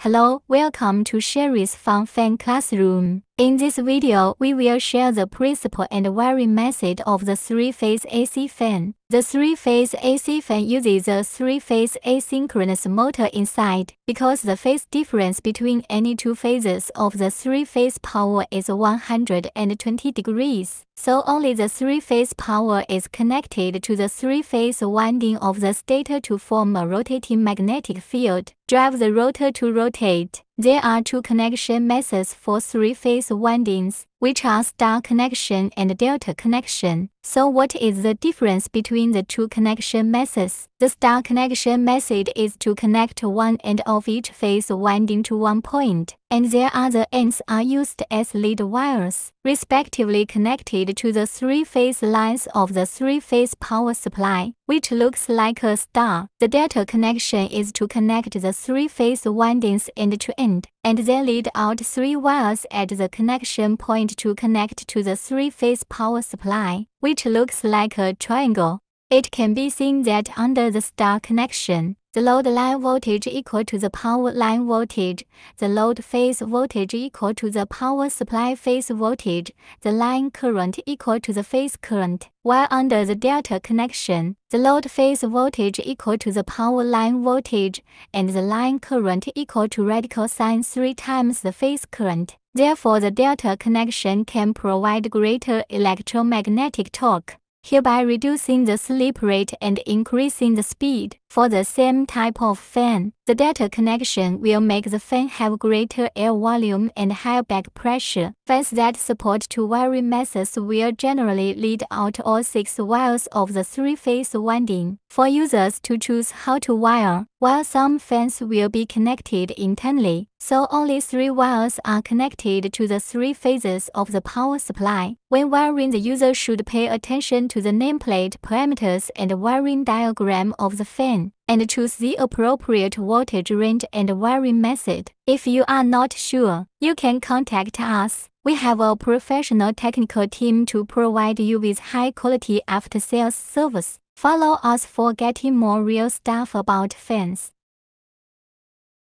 Hello, welcome to Hengrui Fun Fan Classroom. In this video, we will share the principle and wiring method of the three-phase AC fan. The three-phase AC fan uses a three-phase asynchronous motor inside. Because the phase difference between any two phases of the three-phase power is 120 degrees, so only the three-phase power is connected to the three-phase winding of the stator to form a rotating magnetic field. Drive the rotor to rotate. There are two connection methods for three-phase windings, which are star connection and delta connection. So what is the difference between the two connection methods? The star connection method is to connect one end of each phase winding to one point, and their other ends are used as lead wires, respectively connected to the three-phase lines of the three-phase power supply, which looks like a star. The delta connection is to connect the three-phase windings end to end, and then lead out three wires at the connection point to connect to the three-phase power supply, which looks like a triangle. It can be seen that under the star connection, the load line voltage equal to the power line voltage, the load phase voltage equal to the power supply phase voltage, the line current equal to the phase current, while under the delta connection, the load phase voltage equal to the power line voltage, and the line current equal to radical sine 3 times the phase current. Therefore, the delta connection can provide greater electromagnetic torque, hereby reducing the slip rate and increasing the speed. For the same type of fan, the delta connection will make the fan have greater air volume and higher back pressure. Fans that support two wiring methods will generally lead out all 6 wires of the three-phase winding for users to choose how to wire, while some fans will be connected internally, so only 3 wires are connected to the 3 phases of the power supply. When wiring, the user should pay attention to the nameplate parameters and wiring diagram of the fan, and choose the appropriate voltage range and wiring method. If you are not sure, you can contact us. We have a professional technical team to provide you with high-quality after-sales service. Follow us for getting more real stuff about fans.